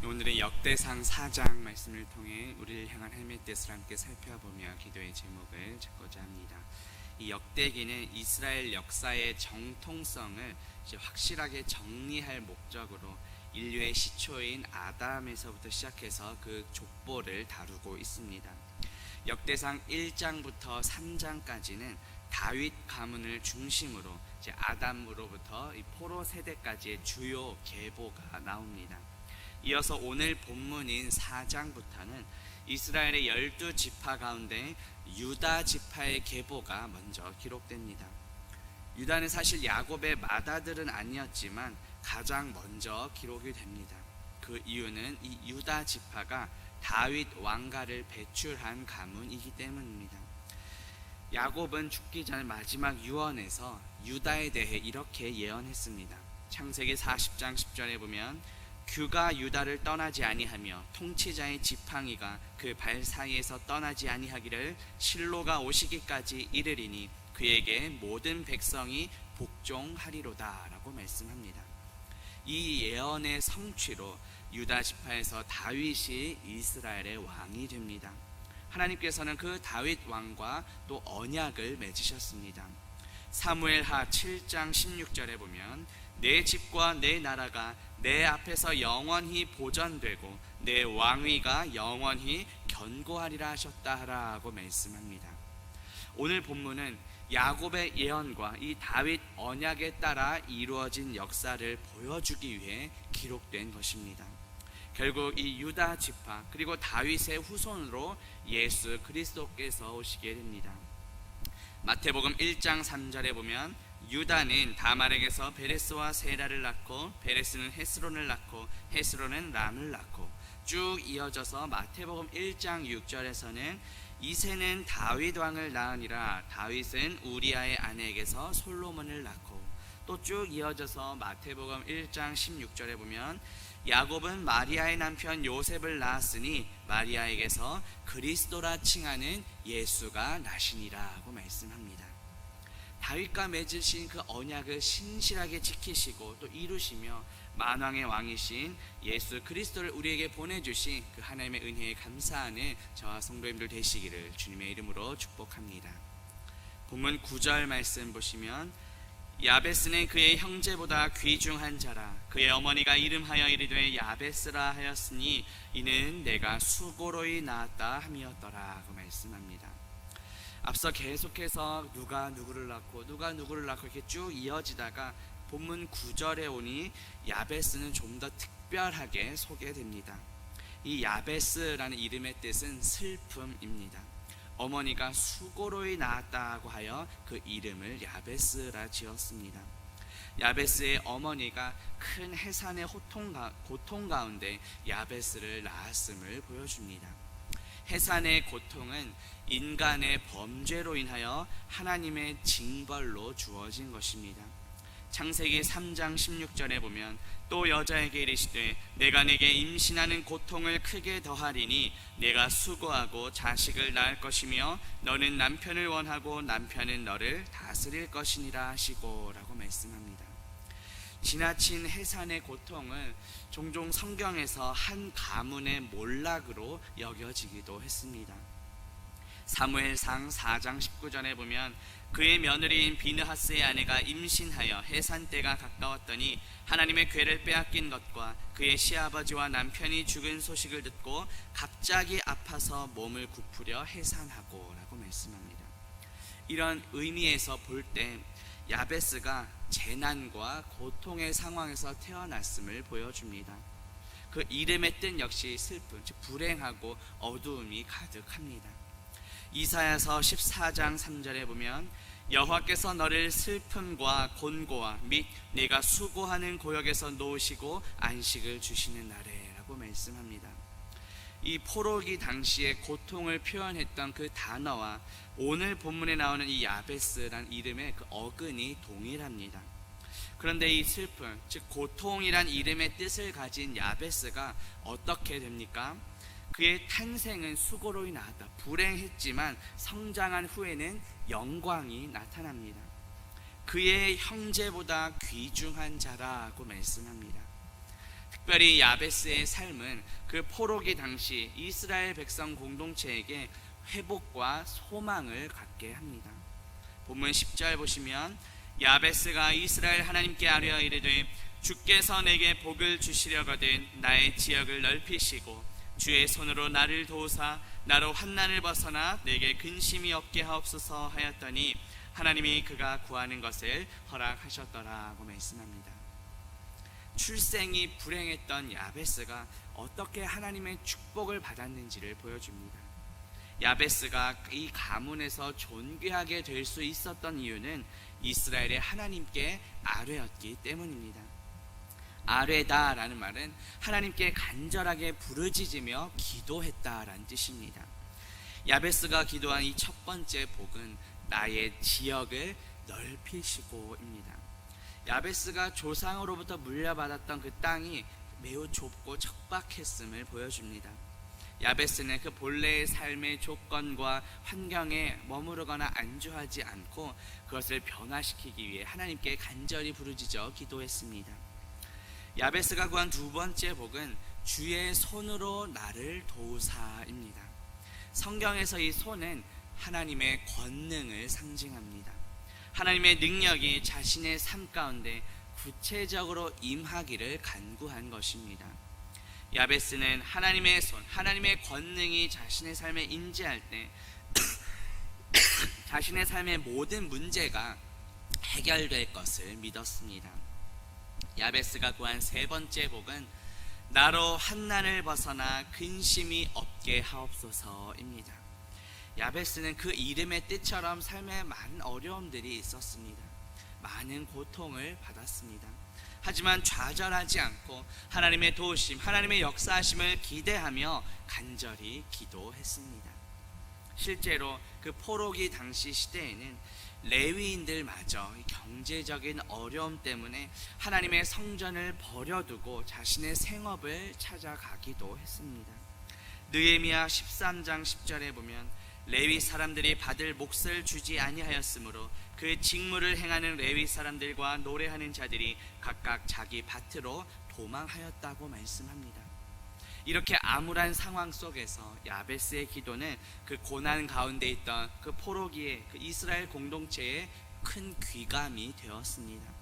오늘의 역대상 4장 말씀을 통해 우리를 향한 하나님의 뜻을 함께 살펴보며 기도의 제목을 잡고자 합니다. 이 역대기는 이스라엘 역사의 정통성을 확실하게 정리할 목적으로 인류의 시초인 아담에서부터 시작해서 그 족보를 다루고 있습니다. 역대상 1장부터 3장까지는 다윗 가문을 중심으로 아담으로부터 이 포로 세대까지의 주요 계보가 나옵니다. 이어서 오늘 본문인 4장부터는 이스라엘의 12지파 가운데 유다 지파의 계보가 먼저 기록됩니다. 유다는 사실 야곱의 맏아들은 아니었지만 가장 먼저 기록이 됩니다. 그 이유는 이 유다 지파가 다윗 왕가를 배출한 가문이기 때문입니다. 야곱은 죽기 전 마지막 유언에서 유다에 대해 이렇게 예언했습니다. 창세기 40장 10절에 보면 규가 유다를 떠나지 아니하며 통치자의 지팡이가 그 발 사이에서 떠나지 아니하기를 실로가 오시기까지 이르리니 그에게 모든 백성이 복종하리로다 라고 말씀합니다. 이 예언의 성취로 유다 지파에서 다윗이 이스라엘의 왕이 됩니다. 하나님께서는 그 다윗 왕과 또 언약을 맺으셨습니다. 사무엘하 7장 16절에 보면 내 집과 내 나라가 내 앞에서 영원히 보전되고 내 왕위가 영원히 견고하리라 하셨다 하라고 말씀합니다. 오늘 본문은 야곱의 예언과 이 다윗 언약에 따라 이루어진 역사를 보여주기 위해 기록된 것입니다. 결국 이 유다 지파 그리고 다윗의 후손으로 예수 그리스도께서 오시게 됩니다. 마태복음 1장 3절에 보면 유다는 다말에게서 베레스와 세라를 낳고 베레스는 헤스론을 낳고 헤스론은 람을 낳고 쭉 이어져서 마태복음 1장 6절에서는 이새는 다윗 왕을 낳으니라 다윗은 우리아의 아내에게서 솔로몬을 낳고 또 쭉 이어져서 마태복음 1장 16절에 보면 야곱은 마리아의 남편 요셉을 낳았으니 마리아에게서 그리스도라 칭하는 예수가 나시니라 하고 말씀합니다. 다윗과 맺으신 그 언약을 신실하게 지키시고 또 이루시며 만왕의 왕이신 예수 그리스도를 우리에게 보내주신 그 하나님의 은혜에 감사하는 저와 성도님들 되시기를 주님의 이름으로 축복합니다. 본문 9절 말씀 보시면 야베스는 그의 형제보다 귀중한 자라 그의 어머니가 이름하여 이르되 야베스라 하였으니 이는 내가 수고로이 낳았다 함이었더라 하고 말씀합니다. 앞서 계속해서 누가 누구를 낳고 이렇게 쭉 이어지다가 본문 9절에 오니 야베스는 좀 더 특별하게 소개됩니다. 이 야베스라는 이름의 뜻은 슬픔입니다. 어머니가 수고로이 낳았다고 하여 그 이름을 야베스라 지었습니다. 야베스의 어머니가 큰 해산의 고통 가운데 야베스를 낳았음을 보여줍니다. 해산의 고통은 인간의 범죄로 인하여 하나님의 징벌로 주어진 것입니다. 창세기 3장 16절에 보면 또 여자에게 이르시되 내가 내게 임신하는 고통을 크게 더하리니 내가 수고하고 자식을 낳을 것이며 너는 남편을 원하고 남편은 너를 다스릴 것이니라 하시고 라고 말씀합니다. 지나친 해산의 고통을 종종 성경에서 한 가문의 몰락으로 여겨지기도 했습니다. 사무엘상 4장 19절에 보면 그의 며느리인 비느하스의 아내가 임신하여 해산 때가 가까웠더니 하나님의 궤를 빼앗긴 것과 그의 시아버지와 남편이 죽은 소식을 듣고 갑자기 아파서 몸을 굽으려 해산하고 라고 말씀합니다. 이런 의미에서 볼 때 야베스가 재난과 고통의 상황에서 태어났음을 보여줍니다. 그 이름의 뜻 역시 슬픔, 즉 불행하고 어두움이 가득합니다. 이사야서 14장 3절에 보면 여호와께서 너를 슬픔과 곤고와 및 내가 수고하는 고역에서 놓으시고 안식을 주시는 날에 라고 말씀합니다. 이 포로기 당시에 고통을 표현했던 그 단어와 오늘 본문에 나오는 이 야베스란 이름의 그 어근이 동일합니다. 그런데 이 슬픔, 즉 고통이란 이름의 뜻을 가진 야베스가 어떻게 됩니까? 그의 탄생은 수고로이 나왔다. 불행했지만 성장한 후에는 영광이 나타납니다. 그의 형제보다 귀중한 자라고 말씀합니다. 특별히 야베스의 삶은 그 포로기 당시 이스라엘 백성 공동체에게 회복과 소망을 갖게 합니다. 본문 10절 보시면 야베스가 이스라엘 하나님께 아뢰어 이르되 주께서 내게 복을 주시려거든 나의 지역을 넓히시고 주의 손으로 나를 도우사 나로 환난을 벗어나 내게 근심이 없게 하옵소서 하였더니 하나님이 그가 구하는 것을 허락하셨더라고 말씀합니다. 출생이 불행했던 야베스가 어떻게 하나님의 축복을 받았는지를 보여줍니다. 야베스가 이 가문에서 존귀하게 될 수 있었던 이유는 이스라엘의 하나님께 아뢰었기 때문입니다. 아뢰다라는 말은 하나님께 간절하게 부르짖으며 기도했다라는 뜻입니다. 야베스가 기도한 이 첫 번째 복은 나의 지역을 넓히시고입니다. 야베스가 조상으로부터 물려받았던 그 땅이 매우 좁고 척박했음을 보여줍니다. 야베스는 그 본래의 삶의 조건과 환경에 머무르거나 안주하지 않고 그것을 변화시키기 위해 하나님께 간절히 부르짖어 기도했습니다. 야베스가 구한 두 번째 복은 주의 손으로 나를 도우사입니다. 성경에서 이 손은 하나님의 권능을 상징합니다. 하나님의 능력이 자신의 삶 가운데 구체적으로 임하기를 간구한 것입니다. 야베스는 하나님의 손, 하나님의 권능이 자신의 삶에 임재할 때 자신의 삶의 모든 문제가 해결될 것을 믿었습니다. 야베스가 구한 세 번째 복은 나로 환난을 벗어나 근심이 없게 하옵소서입니다. 야베스는 그 이름의 뜻처럼 삶에 많은 어려움들이 있었습니다. 많은 고통을 받았습니다. 하지만 좌절하지 않고 하나님의 도우심, 하나님의 역사하심을 기대하며 간절히 기도했습니다. 실제로 그 포로기 당시 시대에는 레위인들마저 경제적인 어려움 때문에 하나님의 성전을 버려두고 자신의 생업을 찾아가기도 했습니다. 느헤미야 13장 10절에 보면 레위 사람들이 받을 몫을 주지 아니하였으므로 그 직무를 행하는 레위 사람들과 노래하는 자들이 각각 자기 밭으로 도망하였다고 말씀합니다. 이렇게 암울한 상황 속에서 야베스의 기도는 그 고난 가운데 있던 그 포로기의 그 이스라엘 공동체에 큰 귀감이 되었습니다.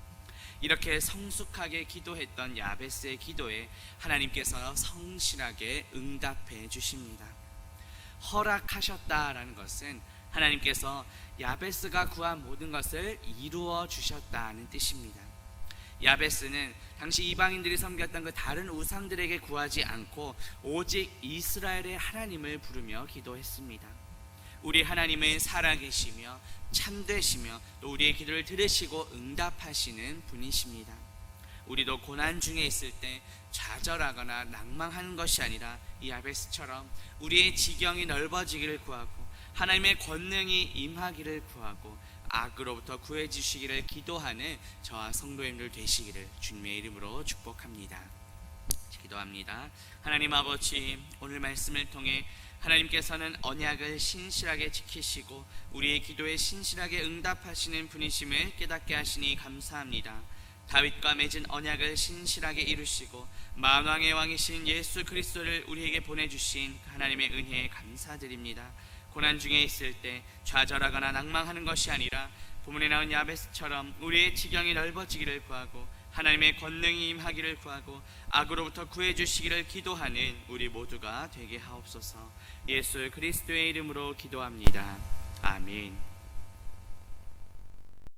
이렇게 성숙하게 기도했던 야베스의 기도에 하나님께서 성실하게 응답해 주십니다. 허락하셨다라는 것은 하나님께서 야베스가 구한 모든 것을 이루어 주셨다는 뜻입니다. 야베스는 당시 이방인들이 섬겼던 그 다른 우상들에게 구하지 않고 오직 이스라엘의 하나님을 부르며 기도했습니다. 우리 하나님은 살아계시며 참되시며 또 우리의 기도를 들으시고 응답하시는 분이십니다. 우리도 고난 중에 있을 때 좌절하거나 낭망하는 것이 아니라 이 야베스처럼 우리의 지경이 넓어지기를 구하고 하나님의 권능이 임하기를 구하고 악으로부터 구해주시기를 기도하는 저와 성도님들 되시기를 주님의 이름으로 축복합니다. 기도합니다. 하나님 아버지, 오늘 말씀을 통해 하나님께서는 언약을 신실하게 지키시고 우리의 기도에 신실하게 응답하시는 분이심을 깨닫게 하시니 감사합니다. 다윗과 맺은 언약을 신실하게 이루시고 만왕의 왕이신 예수 그리스도를 우리에게 보내주신 하나님의 은혜에 감사드립니다. 고난 중에 있을 때 좌절하거나 낭망하는 것이 아니라 본문에 나온 야베스처럼 우리의 지경이 넓어지기를 구하고 하나님의 권능이 임하기를 구하고 악으로부터 구해주시기를 기도하는 우리 모두가 되게 하옵소서. 예수 그리스도의 이름으로 기도합니다. 아멘.